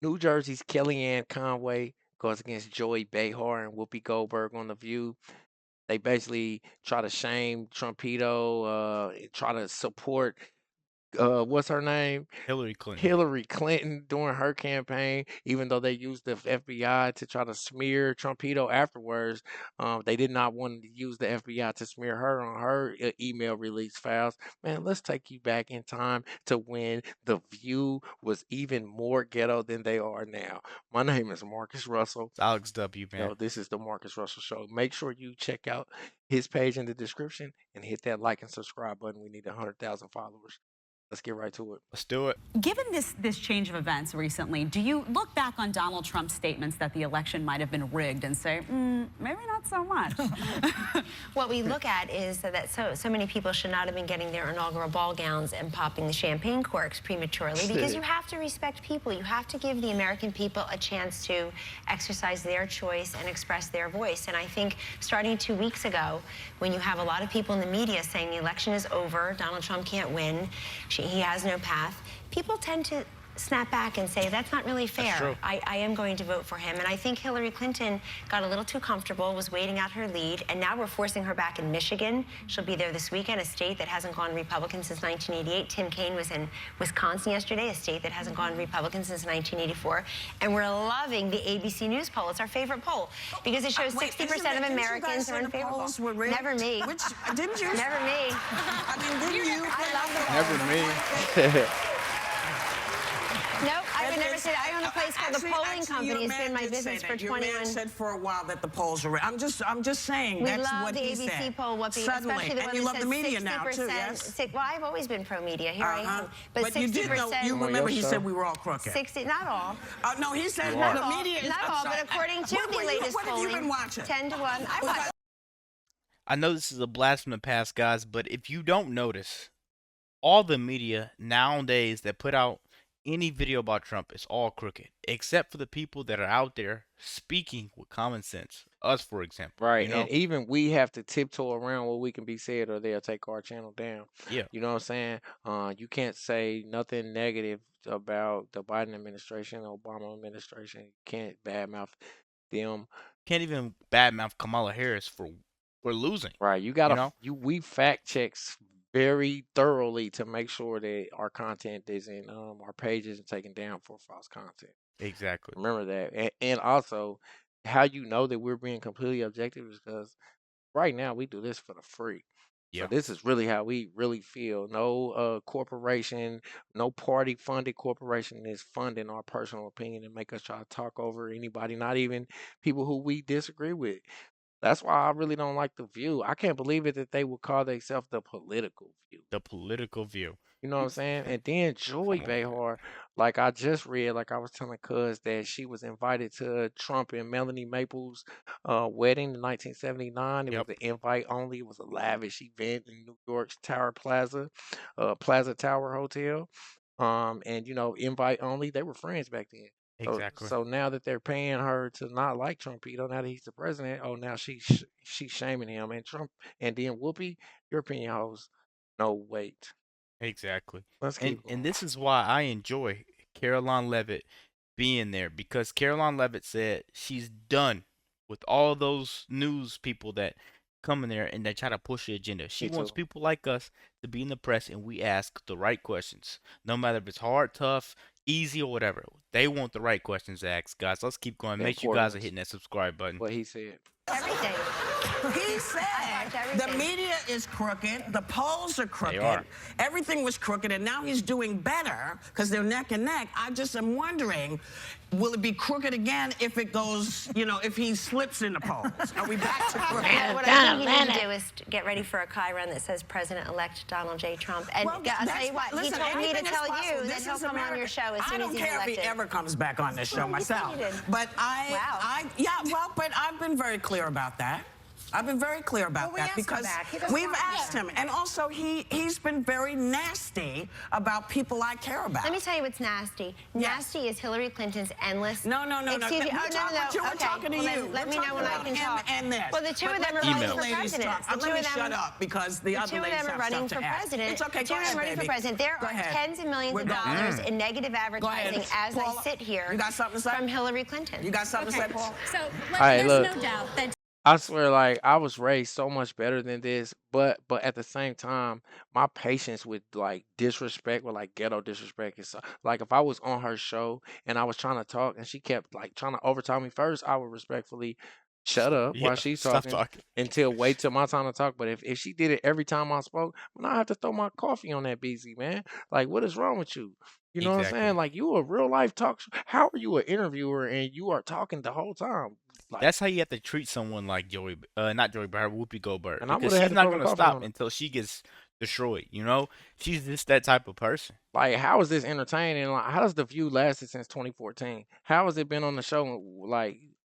New Jersey's Kellyanne Conway goes against Joey Behar and Whoopi Goldberg on The View. They basically try to shame Trumpito, try to support what's her name? Hillary Clinton. Hillary Clinton during her campaign, even though they used the FBI to try to smear Trumpito afterwards, they did not want to use the FBI to smear her on her email release files. Man, let's take you back in time to when The View was even more ghetto than they are now. My name is Marcus Russell. It's Alex W, man. This is the Marcus Russell Show. Make sure you check out his page in the description and hit that like and subscribe button. We need 100,000 followers. Let's get right to it. Let's do it. Given this change of events recently, do you look back on Donald Trump's statements that the election might have been rigged and say, maybe not so much? What we look at is that so many people should not have been getting their inaugural ball gowns and popping the champagne corks prematurely, because you have to respect people. You have to give the American people a chance to exercise their choice and express their voice. And I think starting 2 weeks ago, when you have a lot of people in the media saying the election is over, Donald Trump can't win, he has no path, people tend to snap back and say, that's not really fair. I am going to vote for him. And I think Hillary Clinton got a little too comfortable, was waiting out her lead, and now we're forcing her back in Michigan. She'll be there this weekend, a state that hasn't gone Republican since 1988. Tim Kaine was in Wisconsin yesterday, a state that hasn't gone Republican since 1984. And we're loving the ABC News poll. It's our favorite poll because it shows 60% of Americans are in favor. Never me. Didn't you? Never me. I mean, didn't you? I love Never me. Nope, I would never say that. I own a place called the Polling Company. It's been my business for 21 years. Your man said for a while that the polls are. I'm just saying. We that's love what the he ABC said. poll, Suddenly, especially the one and you that love says the media 60%. now too, yes? Well, I've always been pro-media. Here I am. But 60%, you did know. You remember he said we were all crooked. 60, not all. No, he said Not the all, media is. not all, but according to the latest polling, what have you been watching? 10 to 1. I watch. I know this is a blast from the past, guys, but if you don't notice, all the media nowadays that put out any video about Trump is all crooked, except for the people that are out there speaking with common sense. Us, for example. Right, you know? and even we have to tiptoe around what we can be said, or they'll take our channel down. Yeah. You know what I'm saying? You can't say nothing negative about the Biden administration, the Obama administration. You can't badmouth them. Can't even badmouth Kamala Harris for losing. Right, you gotta. You know? We fact checks very thoroughly to make sure that our content isn't our page isn't taken down for false content. Exactly. Remember that, and also how you know that we're being completely objective is because right now we do this for the free. Yeah. So this is really how we really feel. No corporation, no party funded corporation is funding our personal opinion and make us try to talk over anybody, not even people who we disagree with. That's why I really don't like The View. I can't believe it that they would call themselves the political view. The political view. You know what I'm saying? And then Joy Behar, like I just read, like I was telling Cuz that she was invited to Trump and Melanie Maples' wedding in 1979. It was an invite only. It was a lavish event in New York's Tower Plaza, Plaza Tower Hotel. And you know, invite only. They were friends back then. Exactly. So now that they're paying her to not like Trumpito, now that he's the president, now she's shaming him. And Trump, and then Whoopi, your opinion holds no weight. Exactly. Let's keep going. And this is why I enjoy Caroline Levitt being there, because Caroline Levitt said she's done with all those news people that come in there and they try to push the agenda. She wants people like us to be in the press and we ask the right questions. No matter if it's hard, tough, easy, or whatever. They want the right questions to ask, guys. Let's keep going. Make sure you guys are hitting that subscribe button. What he said. Everything. He said the media is crooked, the polls are crooked, They are. Everything was crooked, and now he's doing better because they're neck and neck. I just am wondering, will it be crooked again if it goes, if he slips in the polls? Are we back to crooked? What I think you need to do is get ready for a Chiron that says President-elect Donald J. Trump. And I'll tell you what, he told me to tell you that he'll come on your show as soon as he's elected. I don't care if he ever comes back on this show myself. But but I've been very clear about that. I've been very clear about Well, we that asked him because that. He doesn't we've want- asked him. And also, he's been very nasty about people I care about. Let me tell you what's nasty. Nasty is Hillary Clinton's endless. No. Excuse me. We're talking to you. Let me know when I can talk. And this. Well, the two of them are But running let for the ladies president. talk. Let me shut up because the other two of ladies them are have running stuff for to ask. president. It's okay. The two Go of them ahead, running for baby. president. There Go are ahead. tens of millions We're of going. dollars in negative Go ahead. advertising as Paula, I sit here. you got something to say? From Hillary Clinton. You got something to say, Paul? So Hey, there's look. no doubt that I swear, like I was raised so much better than this, but at the same time, my patience with like disrespect, with like ghetto disrespect, is like if I was on her show and I was trying to talk and she kept like trying to overtalk me first, I would respectfully shut up Yeah, while she's stop talking talking. until wait till my time to talk. But if she did it every time I spoke, then I have to throw my coffee on that BZ, man. Like, what is wrong with you? You know what I'm Exactly. saying? Like, you a real life talk show. How are you an interviewer and you are talking the whole time? Like, That's how you have to treat someone like Joey, not Joey, but her Whoopi Goldberg, and I because would have had she's to not throw the gonna coffee on stop her. until she gets destroyed. You know, she's just that type of person. Like, how is this entertaining? Like, how does The View lasted since 2014? How has it been on the show?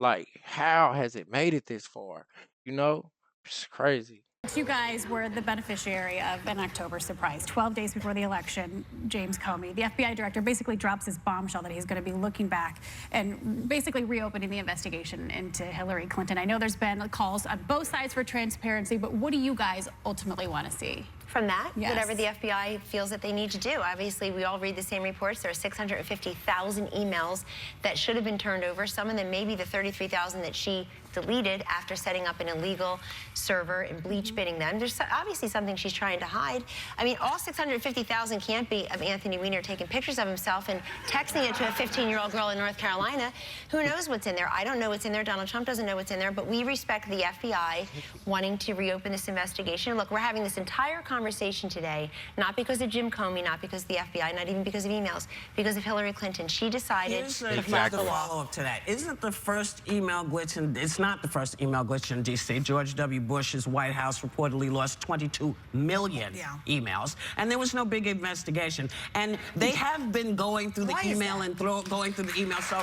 Like, how has it made it this far? You know, it's crazy. you guys were the beneficiary of an October surprise. 12 days before the election, James Comey, the FBI director, basically drops his bombshell that he's going to be looking back and basically reopening the investigation into Hillary Clinton. I know there's been calls on both sides for transparency, but what do you guys ultimately want to see? From that, Yes. whatever the FBI feels that they need to do. Obviously, we all read the same reports. There are 650,000 emails that should have been turned over. Some of them, maybe the 33,000 that she deleted after setting up an illegal server and bleach bidding them. There's obviously something she's trying to hide. I mean, all 650,000 can't be of Anthony Weiner taking pictures of himself and texting it to a 15-year-old girl in North Carolina. Who knows what's in there? I don't know what's in there. Donald Trump doesn't know what's in there. But we respect the FBI wanting to reopen this investigation. Look, we're having this entire conversation today, not because of Jim Comey, not because of the FBI, not even because of emails, because of Hillary Clinton. She decided Here's to the Exactly. follow-up to that. Isn't the first email glitch, and it's not the first email glitch in D.C. George W. Bush's White House reportedly lost 22 million emails, and there was no big investigation. And they have been going through the email and going through the email. So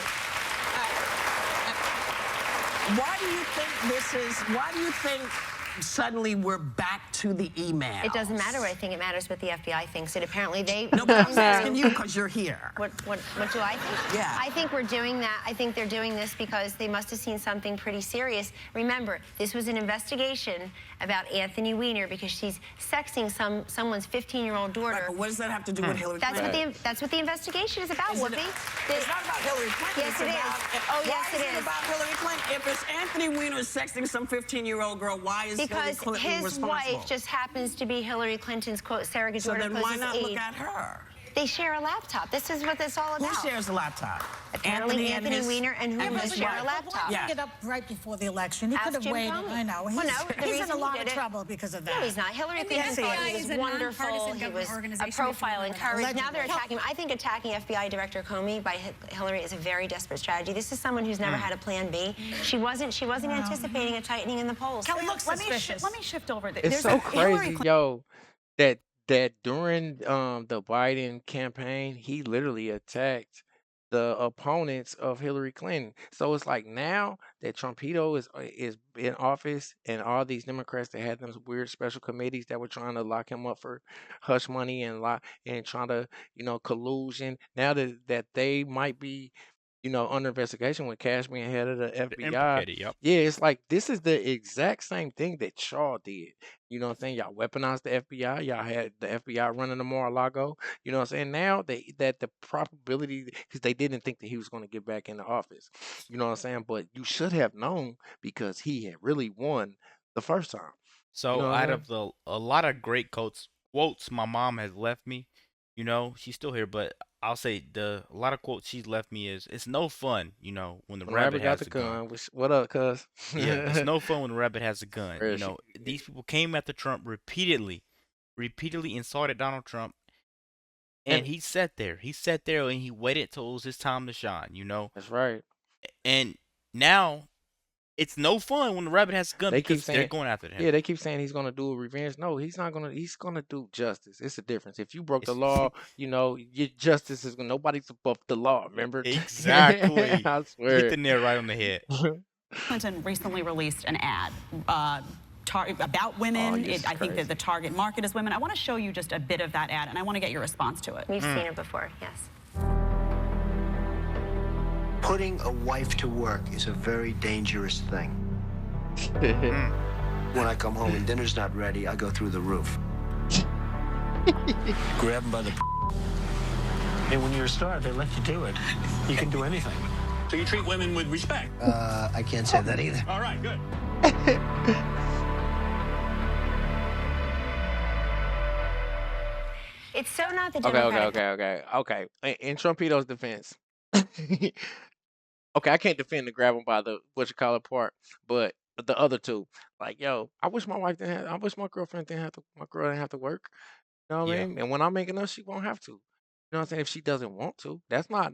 why do you think this is, why do you think suddenly we're back to the email? It doesn't matter what I think. It matters what the FBI thinks. And apparently they... No, but I'm asking you because you're here. What do I think? Yeah. I think we're doing that. I think they're doing this because they must have seen something pretty serious. Remember, this was an investigation about Anthony Weiner because she's sexting someone's 15-year-old daughter. Right, but what does that have to do with Hillary Clinton? That's what the investigation is about, Whoopi. It's not about Hillary Clinton. Yes, it's it is. about, Oh, yes, why it is is. about Hillary Clinton? If it's Anthony Weiner sexting some 15-year-old girl, why is Hillary Because Clinton his responsible? wife just happens to be Hillary Clinton's, quote, surrogate So daughter. then why closest not aide. look at her? They share a laptop. This is what it's all about. Who shares the laptop? Apparently and Anthony his- Weiner and who and must his share wife. a laptop. Yeah. Pick it up right before the election. He Ask could have Jim waited. Comey. I know. Well, no, the He's reason in a he lot did of it- trouble because of that. No, he's not. Hillary And the Clinton thought FBI he was is a wonderful. nonpartisan He was government a organization, if you profile and remember. courage. Now they're Allegedly. attacking him. I think attacking FBI Director Comey by Hillary is a very desperate strategy. This is someone who's never had a plan B. She wasn't anticipating a tightening in the polls. Kelly, looks let suspicious. me shift over. It's so crazy, yo, that during the Biden campaign, he literally attacked the opponents of Hillary Clinton. So it's like now that Trumpito is in office, and all these Democrats that had those weird special committees that were trying to lock him up for hush money and trying to collusion. Now that they might be under investigation with Cashman head of the The FBI. implicated, yep. Yeah, it's like this is the exact same thing that Shaw did. You know what I'm saying? Y'all weaponized the FBI. Y'all had the FBI running the Mar-a-Lago. You know what I'm saying? Now that the probability, because they didn't think that he was going to get back into office. You know what I'm saying? But you should have known because he had really won the first time. So You know what out I of a lot of great quotes my mom has left me, she's still here, but I'll say a lot of quotes she's left me is it's no fun, when the When rabbit got has the a gun. What up, cuz? Yeah, it's no fun when the rabbit has a gun. Where is These people came after Trump repeatedly insulted Donald Trump, and And- he sat there. He sat there and he waited till it was his time to shine, That's right. And now it's no fun when the rabbit has a gun They keep because they're saying- going after him. Yeah, they keep saying he's gonna do a revenge. No, he's not gonna. He's gonna do justice. It's a difference. If you broke the It's- law, your justice is nobody's above the law. Remember? Exactly. I You swear. hit the nail right on the head. Clinton recently released an ad about women. I think that the target market is women. I want to show you just a bit of that ad, and I want to get your response to it. We've seen it before, yes. Putting a wife to work is a very dangerous thing. When I come home and dinner's not ready, I go through the roof. Grab him by the And when you're a star, they let you do it. You can do anything. So you treat women with respect? I can't say that either. All right, good. It's so not the Democratic. Okay. In Trumpito's defense, okay, I can't defend the grab him by the part, but the other two, like, yo, I wish my girlfriend didn't have to, my girl didn't have to work. You know what I mean? And when I make enough, she won't have to. You know what I'm saying? If she doesn't want to, that's not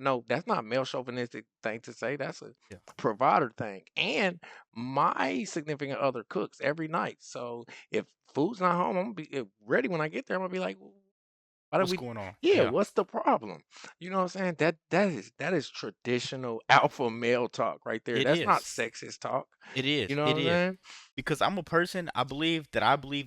male chauvinistic thing to say. That's a provider thing. And my significant other cooks every night. So if food's not home, I'm gonna be ready when I get there. I'm gonna be like, what's going on? Yeah, what's the problem? You know what I'm saying? That is traditional alpha male talk right there. That's not sexist talk. It is. You know what I'm saying? Because I'm a person, I believe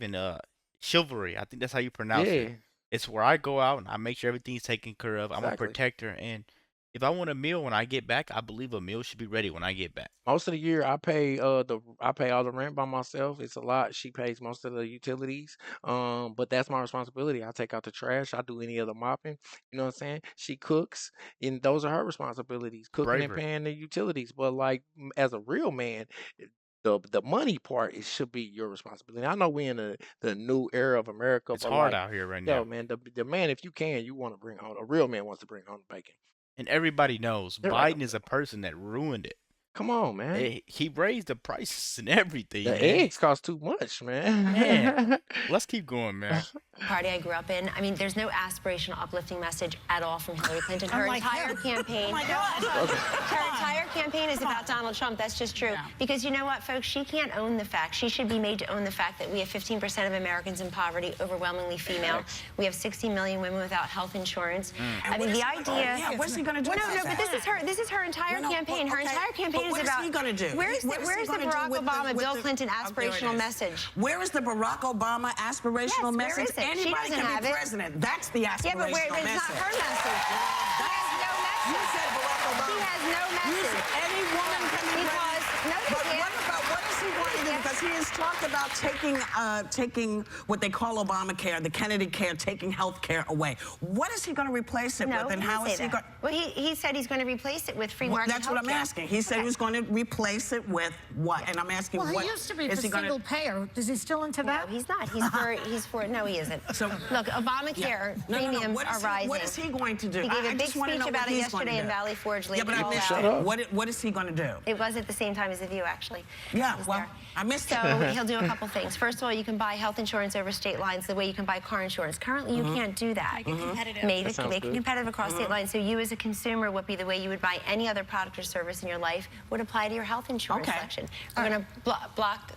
in chivalry. I think that's how you pronounce it. It's where I go out and I make sure everything's taken care of. I'm a protector, and if I want a meal when I get back, I believe a meal should be ready when I get back. Most of the year, I pay all the rent by myself. It's a lot. She pays most of the utilities. But that's my responsibility. I take out the trash. I do any of the mopping. You know what I'm saying? She cooks, and those are her responsibilities, cooking and paying the utilities. But like as a real man, the money part should be your responsibility. I know we in the new era of America. It's hard out here right now. Yo, man, the man, if you want to bring home, a real man wants to bring home the bacon. And everybody knows Biden is a person that ruined it. Come on, man. He raised the prices and everything. The eggs cost too much, man. Let's keep going, man. Party I grew up in. I mean, there's no aspirational, uplifting message at all from Hillary Clinton. Her entire campaign. Oh my God. Her entire campaign is about Donald Trump. That's just true. Yeah. Because you know what, folks? She can't own the fact. She should be made to own the fact that we have 15% of Americans in poverty, overwhelmingly female. We have 60 million women without health insurance. I mean, the idea. Yeah, what's he going to do? No, but this is her entire campaign. Her entire campaign is about. What is he going to do? Where's the Barack Obama, Bill Clinton aspirational message? Where is the Barack Obama aspirational message? Anybody can be president. That's the aspirational message. Yeah, but it's not her message. He has no message. You said Barack Obama. He has no message. Any woman can be president. But what is he going to do? Because he has talked about taking what they call Obamacare, the Kennedy care, taking health care away. What is he going to replace it with, and how is he going? Well, he said he's going to replace it with free market That's what I'm asking. He said he was going to replace it with what? And I'm asking what he used to be for single payer. Is he still into that? No, he's not. He's for no, he isn't. So look, Obamacare premiums are rising. What is he going to do? He gave a big speech about it yesterday in Valley Forge. Yeah, but I missed it. What is he going to do? It was at the same time as The View, actually. Yeah, well, I missed it. So he'll do a couple things. First of all, you can buy health insurance over state lines the way you can buy car insurance. Currently, you can't do that. Make it competitive. Make it competitive across state lines. So you as a consumer, would be the way you would buy any other product or service in your life would apply to your health insurance section. We're going to block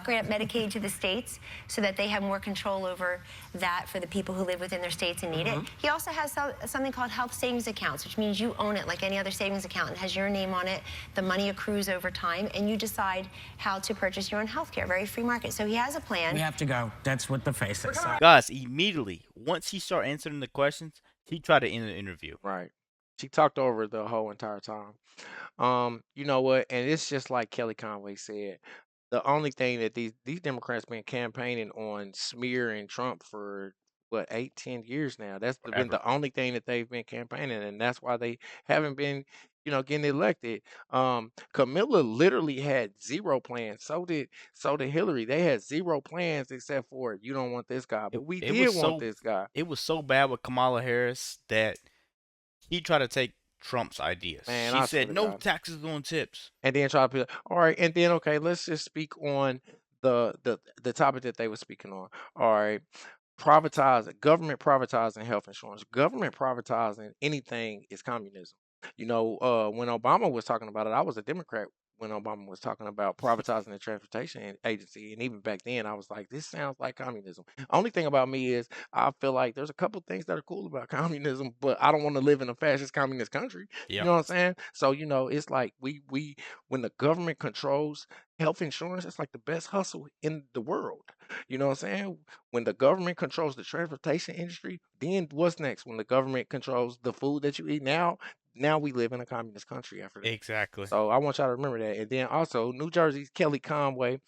grant Medicaid to the states so that they have more control over that for the people who live within their states and need it. He also has something called health savings accounts, which means you own it like any other savings account. It has your name on it. The money accrues over time, and you decide how to purchase your own health care. Very free market. So he has a plan. We have to go. That's what the face is. Guys, immediately, once he started answering the questions, he tried to end the interview. Right. She talked over the whole entire time. You know what? And it's just like Kelly Conway said. The only thing that these Democrats been campaigning on smearing Trump for 8-10 years now. That's been the only thing that they've been campaigning, and that's why they haven't been, getting elected. Camilla literally had zero plans. So did Hillary. They had zero plans except for you don't want this guy, but we did want this guy. It was so bad with Kamala Harris that he tried to take Trump's ideas. Man, she said no taxes on tips, and then try to be all right. And then let's just speak on the topic that they were speaking on. All right. Government privatizing health insurance. Government privatizing anything is communism. When Obama was talking about it, I was a Democrat when Obama was talking about privatizing the transportation agency, and even back then, I was like, this sounds like communism. Only thing about me is I feel like there's a couple things that are cool about communism, but I don't want to live in a fascist communist country. You Yep. know what I'm saying? So it's like we when the government controls health insurance, it's like the best hustle in the world. You know what I'm saying? When the government controls the transportation industry, then what's next? When the government controls the food that you eat, now we live in a communist country after that. Exactly. So I want y'all to remember that. And then also New Jersey's Kelly Conway.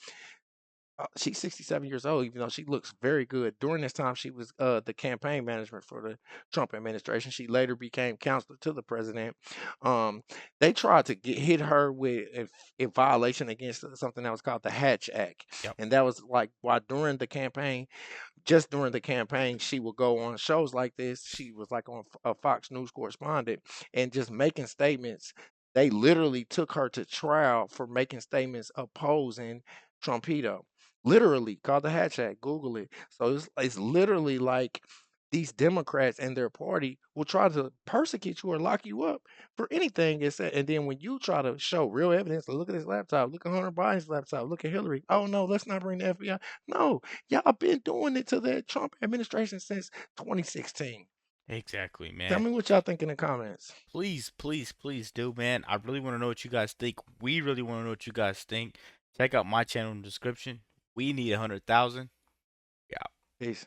She's 67 years old, even though she looks very good. During this time, she was the campaign management for the Trump administration. She later became counselor to the president. Um, they tried to hit her with a violation against something that was called the Hatch Act, Yep. and that was like why during the campaign, just during the campaign, she would go on shows like this. She was like on a Fox News correspondent and just making statements. They literally took her to trial for making statements opposing Trumpito. Literally, called the Hatch Act. Google it. So it's literally like these Democrats and their party will try to persecute you or lock you up for anything it's said. And then when you try to show real evidence, look at his laptop, look at Hunter Biden's laptop, look at Hillary. Oh no, let's not bring the FBI. No, y'all been doing it to the Trump administration since 2016. Exactly, Tell man. me what y'all think in the comments. Please, please, please do, man. I really want to know what you guys think. We really want to know what you guys think. Check out my channel in the description. We need 100,000. Yeah. Peace.